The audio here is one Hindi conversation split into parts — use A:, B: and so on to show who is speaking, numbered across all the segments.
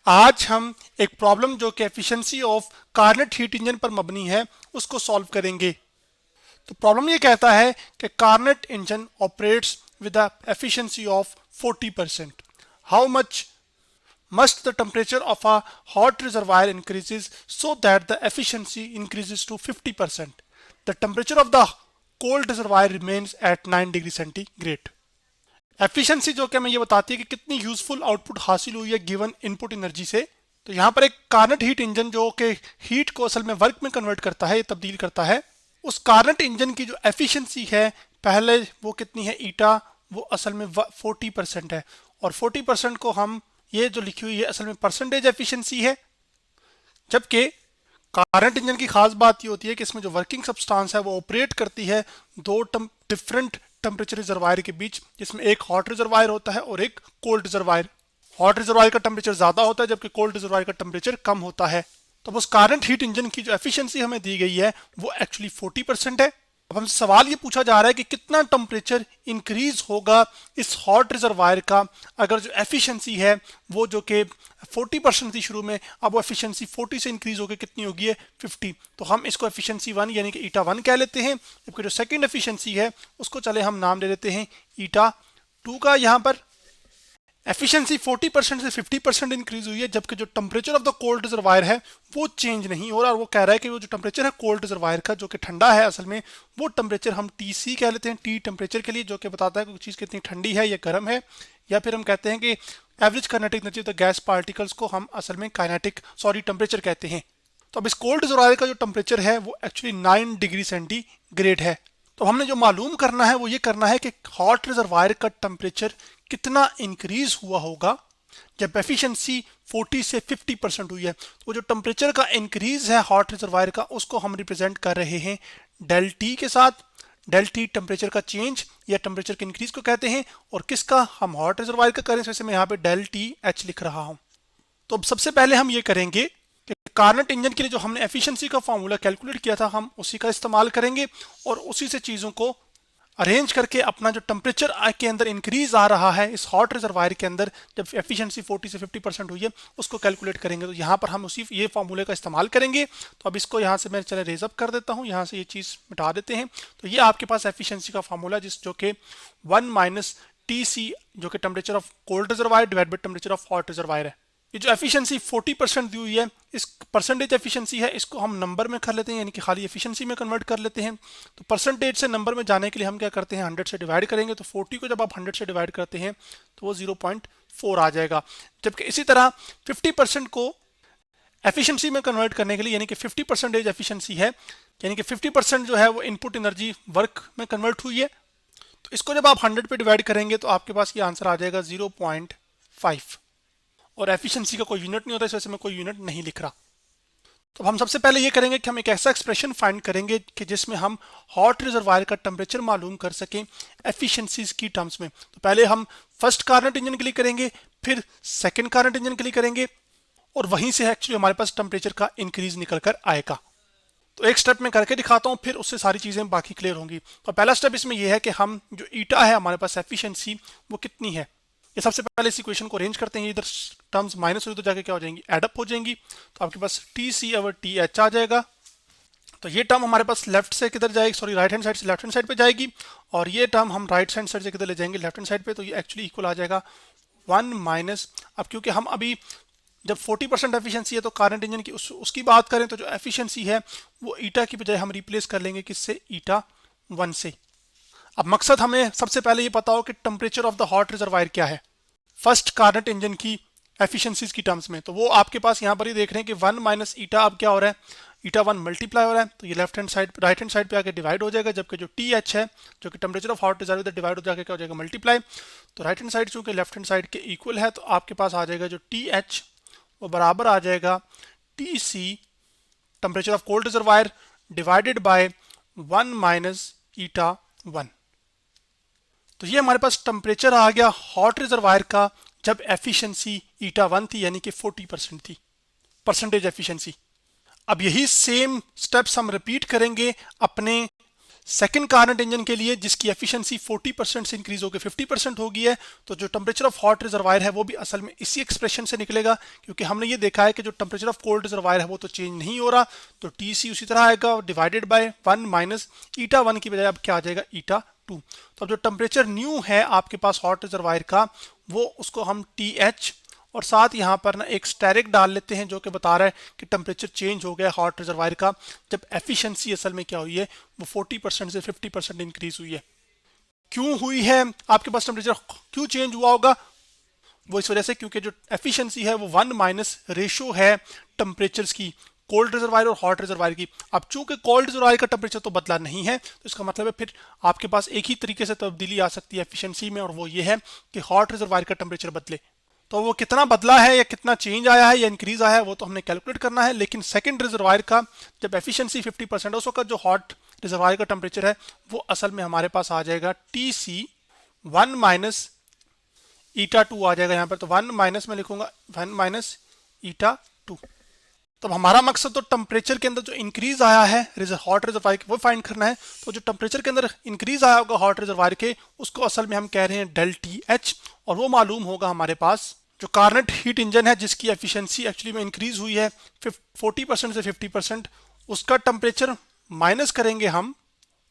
A: आज हम एक प्रॉब्लम जो कि एफिशिएंसी ऑफ कार्नेट हीट इंजन पर मबनी है उसको सॉल्व करेंगे। तो प्रॉब्लम ये कहता है कि Carnot engine operates with the efficiency of 40%। How much must the temperature of a hot reservoir increases so that the efficiency increases to 50%? The temperature of the cold reservoir remains at 9 degree centigrade. Efficiency जो कि हमें ये बताती है कि कितनी यूजफुल आउटपुट हासिल हुई है गिवन इनपुट एनर्जी से। तो यहाँ पर एक कार्नेट हीट इंजन जो कि हीट को असल में वर्क में कन्वर्ट करता है, तब्दील करता है। उस कार्नेट इंजन की जो एफिशिएंसी है पहले वो कितनी है ईटा, वो असल में 40% है। और 40% को हम ये जो लिखी हुई है असल में परसेंटेज एफिशिएंसी है। जबकि करंट इंजन की खास बात ये होती है कि इसमें जो वर्किंग सब्सटेंस है वो ऑपरेट करती है दो डिफरेंट टेम्परेचर रिजर्वायर के बीच, जिसमें एक हॉट रिजर्वायर होता है और एक कोल्ड रिजर्वायर। हॉट रिजर्वायर का टेम्परेचर ज्यादा होता है जबकि कोल्ड रिजर्वायर का टेम्परेचर कम होता है। तो उस करंट हीट इंजन की जो एफिशिएंसी हमें दी गई है वो एक्चुअली 40% है। अब हमसे सवाल ये पूछा जा रहा है कि कितना टेम्परेचर इंक्रीज होगा इस हॉट रिजर्वायर का अगर जो एफिशिएंसी है वो जो कि 40% थी शुरू में, अब वो एफिशिएंसी 40 से इंक्रीज होकर कितनी होगी है 50। तो हम इसको एफिशिएंसी 1 यानी कि ईटा 1 कह लेते हैं। जबकि जो सेकंड एफिशिएंसी है उसको चले हम नाम दे देते हैं ईटा 2 का। यहाँ पर एफिशिएंसी 40% से 50% इंक्रीज हुई है जबकि जो temperature of the cold reservoir है वो चेंज नहीं हो रहा। और वो कह रहा है कि वो जो टेम्परेचर है कोल्ड रिजर्वायर का जो कि ठंडा है, असल में वो टेम्परेचर हम टीसी कह लेते हैं, टी टेम्परेचर के लिए, जो कि बताता है कि चीज़ कितनी ठंडी है या गर्म है। या फिर हम कहते हैं कि average kinetic energy of the gas particles को हम असल में टेम्परेचर कहते हैं। तो अब इस कोल्ड रिजर्वायर का जो टेम्परेचर है वो एक्चुअली 9 डिग्री सेंटीग्रेड है। तो हमने जो मालूम करना है वो ये करना है कि हॉट रिजर्वायर का टेम्परेचर कितना इंक्रीज हुआ होगा जब एफिशिएंसी 40 से 50% हुई है। तो वो जो टेम्परेचर का इंक्रीज है हॉट रिजर्वायर का उसको हम रिप्रेजेंट कर रहे हैं डेल टी के साथ। डेल टी टेम्परेचर का चेंज या टेम्परेचर के इंक्रीज को कहते हैं और किसका, हम हॉट रिजर्वायर का करें। वैसे मैं यहाँ पे डेल टी एच लिख रहा हूँ। तो अब सबसे पहले हम ये करेंगे कि कार्नेट इंजन के लिए जो हमने एफिशिएंसी का फॉर्मूला कैलकुलेट किया था हम उसी का इस्तेमाल करेंगे और उसी से चीज़ों को अरेंज करके अपना जो टेम्परेचर के अंदर इंक्रीज आ रहा है इस हॉट रिजर्वायर के अंदर जब एफिशिएंसी 40 से 50% हुई है उसको कैलकुलेट करेंगे। तो यहाँ पर हम उसी ये फॉर्मूले का इस्तेमाल करेंगे। तो अब इसको यहाँ से मैं चले रेज अप कर देता हूँ, यहाँ से ये चीज़ मिटा देते हैं। तो ये आपके पास एफिशिएंसी का फॉर्मूला जिस जो कि 1 माइनस टी सी जो कि temperature of cold reservoir divide by temperature of hot reservoir है। ये जो एफिशिएंसी 40% दी हुई है इस परसेंटेज एफिशिएंसी है इसको हम नंबर में कर लेते हैं यानी कि खाली एफिशिएंसी में कन्वर्ट कर लेते हैं। तो परसेंटेज से नंबर में जाने के लिए हम क्या करते हैं 100 से डिवाइड करेंगे। तो 40 को जब आप 100 से डिवाइड करते हैं तो वो 0.4 आ जाएगा। जबकि इसी तरह 50% को एफिशिएंसी में कन्वर्ट करने के लिए यानी कि 50% एफिशिएंसी है यानी कि 50% जो है वो इनपुट एनर्जी वर्क में कन्वर्ट हुई है। तो इसको जब आप 100 पे डिवाइड करेंगे तो आपके पास ये आंसर आ जाएगा 0.5। और एफिशिएंसी का कोई यूनिट नहीं होता, इस वजह से मैं कोई यूनिट नहीं लिख रहा। तो हम सबसे पहले ये करेंगे कि हम एक ऐसा एक्सप्रेशन फाइंड करेंगे कि जिसमें हम हॉट रिजर्वायर का टेम्परेचर मालूम कर सकें एफिशिएंसीज की टर्म्स में। तो पहले हम फर्स्ट कार्नेट इंजन के लिए करेंगे, फिर सेकंड कार्नेट इंजन के लिए करेंगे और वहीं से एक्चुअली हमारे पास टेम्परेचर का इंक्रीज निकल कर आएगा। तो एक स्टेप में करके दिखाता हूँ, फिर उससे सारी चीज़ें बाकी क्लियर होंगी। तो पहला स्टेप इसमें यह है कि हम जो ईटा है हमारे पास एफिशिएंसी वो कितनी है, ये सबसे पहले इस इक्वेशन को अरेंज करते हैं। इधर टर्म्स माइनस हुई तो जाके क्या हो जाएंगी, एडअप हो जाएंगी। तो आपके पास T C over T H आ जाएगा। तो ये टर्म हमारे पास लेफ्ट से किधर जाएगी, सॉरी राइट हैंड साइड से लेफ्ट हैंड साइड पे जाएगी और ये टर्म हम राइट हैंड साइड से किधर ले जाएंगे, लेफ्ट हैंड साइड पे। तो ये एक्चुअली इक्वल आ जाएगा 1 माइनस, अब क्योंकि हम अभी जब 40% एफिशिएंसी है तो करंट इंजन की उसकी बात करें तो जो एफिशिएंसी है वो ईटा की बजाय हम रिप्लेस कर लेंगे किससे, ईटा 1 से। अब मकसद हमें सबसे पहले ये पता हो कि temperature of the hot reservoir क्या है फर्स्ट कार्नेट इंजन की एफिशिएंसीज की टर्म्स में। तो वो आपके पास यहाँ पर ही देख रहे हैं कि 1 माइनस ईटा अब क्या हो रहा है, ईटा 1 मल्टीप्लाई हो रहा है। तो ये left hand side right hand side पे आके डिवाइड हो जाएगा, जबकि जो टी एच है जो कि temperature of hot reservoir divide हो जाके क्या हो जाएगा, मल्टीप्लाई। तो राइट हैंड साइड चूंकि लेफ्ट हैंड साइड के इक्वल है तो आपके पास आ जाएगा जो टी एच वो बराबर आ जाएगा T C temperature of cold reservoir divided by 1 minus eta 1। तो ये हमारे पास टेम्परेचर आ गया हॉट रिजर्वायर का जब एफिशिएंसी ईटा 1 थी यानी कि 40% थी परसेंटेज एफिशिएंसी। अब यही सेम स्टेप्स हम रिपीट करेंगे अपने सेकंड कार्नेट इंजन के लिए जिसकी एफिशिएंसी 40% से इंक्रीज होकर 50% हो गई है, तो जो टेम्परेचर ऑफ हॉट रिजर्वायर है वो भी असल में इसी एक्सप्रेशन से निकलेगा, क्योंकि हमने ये देखा है कि जो टेम्परेचर ऑफ कोल्ड रिजर्वायर है वो तो चेंज नहीं हो रहा, तो टी उसी तरह आएगा डिवाइडेड बाय 1 माइनस ईटा 1 की बजाय अब क्या आ जाएगा ईटा 2। तो अब जो टेम्परेचर न्यू है आपके पास हॉट रिजर्वायर का, वो उसको हम टी एच और साथ यहाँ पर ना एक स्टेरिक डाल लेते हैं जो कि बता रहा है कि टेम्परेचर चेंज हो गया हॉट रिजर्वायर का, जब एफिशिएंसी असल में क्या हुई है वो 40% से 50% इंक्रीज हुई है। क्यों हुई है, आपके पास टेम्परेचर क्यों चेंज हुआ होगा, वो इस वजह से क्योंकि जो एफिशिएंसी है वो 1 माइनस रेशो है टेम्परेचर्स की, कोल्ड रिजर्वायर और हॉट रिजर्वायर की। अब चूंकि कोल्ड रिजर्वायर का टेम्परेचर तो बदला नहीं है, तो इसका मतलब है फिर आपके पास एक ही तरीके से तब्दीली आ सकती है एफिशिएंसी में, और वो ये है कि हॉट रिजर्वायर का टेम्परेचर बदले। तो वो कितना बदला है या कितना चेंज आया है या इंक्रीज आया है वो तो हमने कैलकुलेट करना है, लेकिन सेकंड रिजर्वायर का जब एफिशिएंसी 50% है उस वक्त जो हॉट रिजर्वायर का टेम्परेचर है वो असल में हमारे पास आ जाएगा टी सी 1 माइनस ईटा 2 आ जाएगा यहाँ पर, तो 1 माइनस में लिखूंगा 1 माइनस ईटा 2। तो हमारा मकसद तो टेम्परेचर के अंदर जो इंक्रीज आया है हॉट रिजर्वायर वो फाइंड करना है। तो जो टेम्परेचर के अंदर इंक्रीज आया होगा हॉट रिजर्वायर के, उसको असल में हम कह रहे हैं डेल टी एच, और वो मालूम होगा हमारे पास जो कार्नेट हीट इंजन है जिसकी एफिशिएंसी एक्चुअली में इंक्रीज हुई है 40% से 50%, उसका टेम्परेचर माइनस करेंगे हम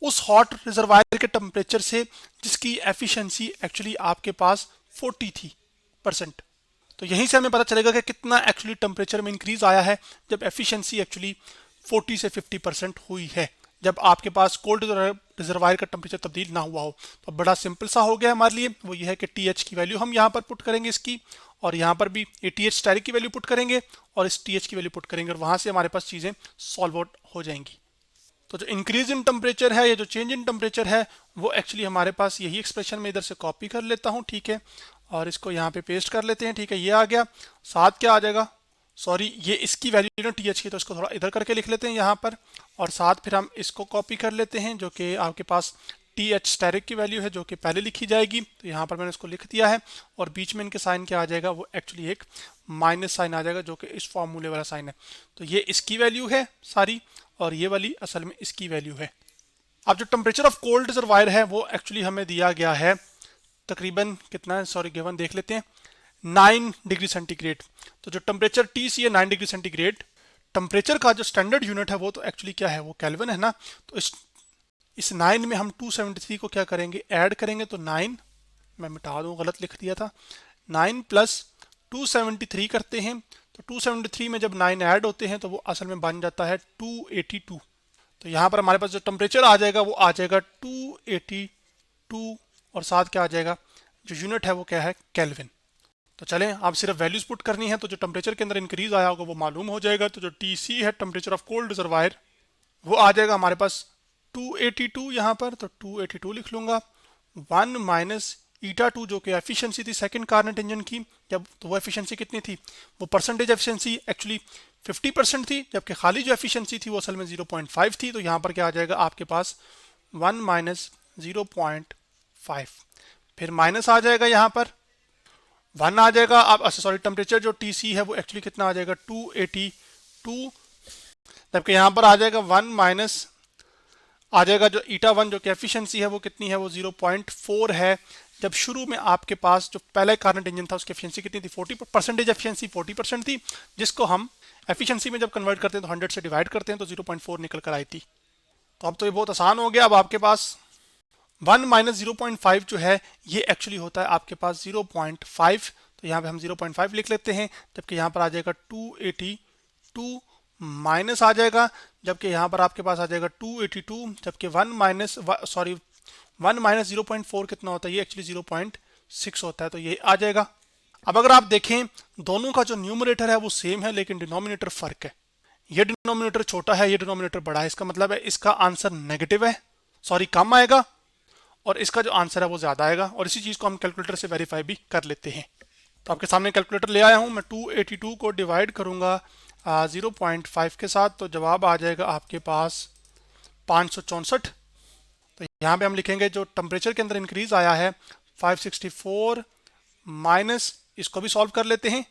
A: उस हॉट रिजर्वायर के टेम्परेचर से जिसकी एफिशिएंसी एक्चुअली आपके पास 40 थी परसेंट। तो यहीं से हमें पता चलेगा कि कितना एक्चुअली टेम्परेचर में इंक्रीज आया है जब एफिशिएंसी एक्चुअली 40 से 50% हुई है, जब आपके पास कोल्ड रिजर्वायर का टेम्परेचर तब्दील ना हुआ हो। तो बड़ा सिंपल सा हो गया हमारे लिए, वो ये है कि टी एच की वैल्यू हम यहाँ पर पुट करेंगे इसकी, और यहाँ पर भी ए टी एच स्टाइरिक की वैल्यू पुट करेंगे और इस टी एच की वैल्यू पुट करेंगे, और वहाँ से हमारे पास चीज़ें सॉल्व आउट हो जाएंगी। तो जो इंक्रीज इन टेम्परेचर है या जो चेंज इन टेम्परेचर है वो एक्चुअली हमारे पास यही एक्सप्रेशन में इधर से कॉपी कर लेता हूँ, ठीक है, और इसको यहाँ पे पेस्ट कर लेते हैं, ठीक है, ये आ गया। साथ क्या आ जाएगा, सॉरी ये इसकी वैल्यू ना टी एच की, तो इसको थोड़ा इधर करके लिख लेते हैं यहाँ पर, और साथ फिर हम इसको कॉपी कर लेते हैं जो कि आपके पास टी एच स्टेरिक की वैल्यू है जो कि पहले लिखी जाएगी, तो यहाँ पर मैंने इसको लिख दिया है, और बीच में इनके साइन क्या आ जाएगा, वो एक्चुअली एक माइनस साइन आ जाएगा जो कि इस फॉर्मूले वाला साइन है। तो ये इसकी वैल्यू है सारी, और ये वाली असल में इसकी वैल्यू है। अब जो टेम्परेचर ऑफ कोल्ड रिजर्वायर है वो एक्चुअली हमें दिया गया है तकरीबन कितना है, सॉरी गिवन देख लेते हैं, 9 डिग्री सेंटीग्रेड। तो जो टेम्परेचर टी सी है 9 डिग्री सेंटीग्रेड, टेम्परेचर का जो स्टैंडर्ड यूनिट है वो तो एक्चुअली क्या है, वो केल्विन है ना। तो इस 9 में हम 273 को क्या करेंगे, ऐड करेंगे, तो 9 मैं मिटा दूँ, गलत लिख दिया था, 9 प्लस 273 करते हैं, तो 273 में जब 9 ऐड होते हैं तो वो असल में बन जाता है 282। तो यहाँ पर हमारे पास जो टेम्परेचर आ जाएगा वो आ जाएगा 282, और साथ क्या आ जाएगा, जो यूनिट है वो क्या है, केल्विन। तो चलें आप सिर्फ वैल्यूज पुट करनी है, तो जो टेम्परेचर के अंदर इंक्रीज आया होगा वो मालूम हो जाएगा। तो जो टी सी है टेम्परेचर ऑफ कोल्ड रिजर्वायर, वो आ जाएगा हमारे पास 282 यहाँ पर, तो 282 लिख लूंगा, 1 माइनस ईटा 2 जो कि एफिशिएंसी थी सेकंड कार्नेट इंजन की, जब तो वो एफिशिएंसी कितनी थी, वो परसेंटेज एफिशिएंसी एक्चुअली 50% थी, जबकि खाली जो एफिशिएंसी थी वो असल में 0.5 थी। तो यहाँ पर क्या आ जाएगा आपके पास 1 माइनस 0.5, फिर माइनस आ जाएगा यहाँ पर 1 आ जाएगा। अब सॉरी टेम्परेचर जो टी सी है वो एक्चुअली कितना आ जाएगा 282, जबकि यहाँ पर आ जाएगा 1 माइनस आ जाएगा जो ईटा 1 जो कि एफिशिएंसी है वो कितनी है, वो 0.4 है। जब शुरू में आपके पास जो पहले कार्नेट इंजन था उसकी एफिशिएंसी कितनी थी, 40% एफिशिएंसी 40% थी, जिसको हम एफिशिएंसी में जब कन्वर्ट करते हैं तो 100 से डिवाइड करते हैं तो 0.4 निकल कर आई थी। तो अब तो ये बहुत आसान हो गया। अब आपके पास 1 माइनस 0.5 जो है ये एक्चुअली होता है आपके पास 0.5, तो यहाँ पे हम 0.5 लिख लेते हैं, जबकि यहाँ पर आ जाएगा 282 माइनस आ जाएगा, जबकि यहाँ पर आपके पास आ जाएगा 282, जबकि 1 माइनस 0.4 कितना होता है, ये एक्चुअली 0.6 होता है, तो ये आ जाएगा। अब अगर आप देखें दोनों का जो न्यूमरेटर है वो सेम है लेकिन डिनोमिनेटर फर्क है, ये डिनोमिनेटर छोटा है ये डिनोमिनेटर बड़ा है, इसका मतलब है इसका आंसर नेगेटिव है, सॉरी कम आएगा, और इसका जो आंसर है वो ज्यादा आएगा, और इसी चीज को हम कैलकुलेटर से वेरीफाई भी कर लेते हैं। तो आपके सामने कैलकुलेटर ले आया हूं मैं, 282 को डिवाइड करूंगा 0.5 के साथ, तो जवाब आ जाएगा आपके पास 564। तो यहाँ पे हम लिखेंगे जो टेम्परेचर के अंदर इंक्रीज आया है 564 माइनस, इसको भी सॉल्व कर लेते हैं,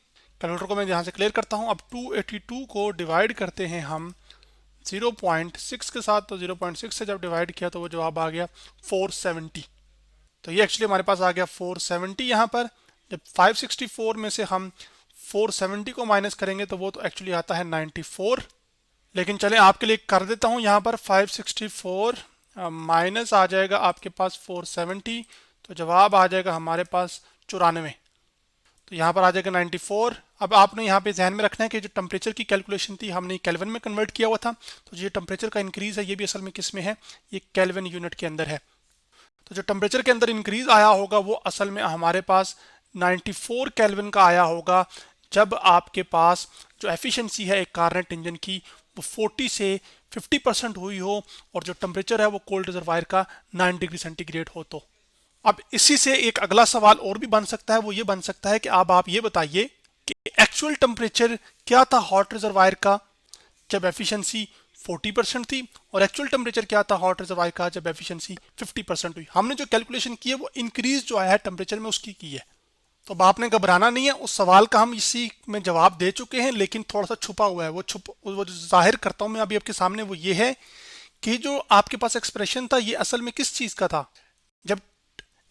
A: कैलकुलेटर को मैं यहाँ से क्लियर करता हूँ। अब 282 को डिवाइड करते हैं हम 0.6 के साथ, तो 0.6 से जब डिवाइड किया तो वो जवाब आ गया 470। तो ये एक्चुअली हमारे पास आ गया 470 यहाँ पर। जब 564 में से हम 470 को माइनस करेंगे तो वो तो एक्चुअली आता है 94। लेकिन चलें आपके लिए कर देता हूँ यहाँ पर 564 माइनस आ जाएगा आपके पास 470, तो जवाब आ जाएगा हमारे पास 94। तो यहाँ पर आ जाएगा 94। अब आपने यहाँ पे ध्यान में रखना है कि जो टेम्परेचर की कैलकुलेशन थी हमने केल्विन में कन्वर्ट किया हुआ था, तो जो टेम्परेचर का इंक्रीज है ये भी असल में किस में है, ये केल्विन यूनिट के अंदर है। तो जो टेम्परेचर के अंदर इंक्रीज आया होगा वो असल में हमारे पास 94 केल्विन का आया होगा, जब आपके पास जो एफिशिएंसी है एक कार्नेट इंजन की वो 40 से 50% हुई हो और जो टेम्परेचर है वो कोल्ड रिजर्वायर का 9 डिग्री सेंटीग्रेड हो। तो अब इसी से एक अगला सवाल और भी बन सकता है, वो ये बन सकता है कि अब आप ये बताइए कि एक्चुअल टेम्परेचर क्या था हॉट रिजर्वायर का जब एफिशिएंसी 40% थी, और एक्चुअल टेम्परेचर क्या था हॉट रिजर्वायर का जब एफिशिएंसी 50% हुई। हमने जो कैलकुलेशन की है वो इंक्रीज जो आया है टेम्परेचर में उसकी की है। तो अब आपने घबराना नहीं है, उस सवाल का हम इसी में जवाब दे चुके हैं, लेकिन थोड़ा सा छुपा हुआ है। वो जो जाहिर करता हूं मैं अभी आपके सामने, वो ये है कि जो आपके पास एक्सप्रेशन था ये असल में किस चीज का था। जब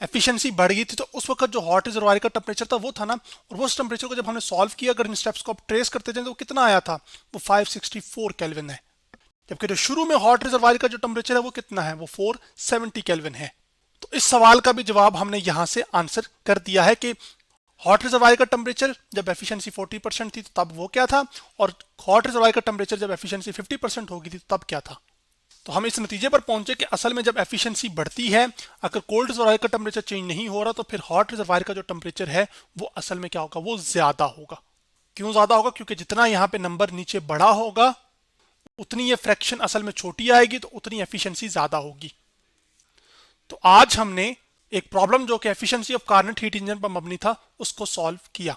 A: एफिशिएंसी बढ़ गई थी तो उस वक्त जो हॉट रिजर्वायर का टेम्परेचर था वो था ना, और वो उस टेम्परेचर को जब हमने सॉल्व किया, अगर इन स्टेप्स को आप ट्रेस करते जाए तो वो कितना आया था, वो 564 केल्विन है। जबकि जो शुरू में हॉट रिजर्वायर का जो टेम्परेचर है वो कितना है, वो 470 केल्विन है। तो इस सवाल का भी जवाब हमने यहां से आंसर कर दिया है कि हॉट रिजर्वायर का टेम्परेचर जब एफिशिएंसी 40% थी तो तब वो क्या था, और हॉट रिजर्वायर का टेम्परेचर जब एफिशिएंसी 50% होगी थी तब क्या था। तो हम इस नतीजे पर पहुंचे कि असल में जब एफिशिएंसी बढ़ती है, अगर कोल्ड रिजर्वायर का टेम्परेचर चेंज नहीं हो रहा तो फिर हॉट रिजर्वायर का जो टेम्परेचर है वो असल में क्या होगा, वो ज्यादा होगा। क्यों ज्यादा होगा, क्योंकि जितना यहाँ पे नंबर नीचे बड़ा होगा उतनी ये फ्रैक्शन असल में छोटी आएगी, तो उतनी एफिशिएंसी ज्यादा होगी। तो आज हमने एक प्रॉब्लम जो कि एफिशिएंसी ऑफ कार्नेट हीट इंजन पर मबनी था उसको सॉल्व किया।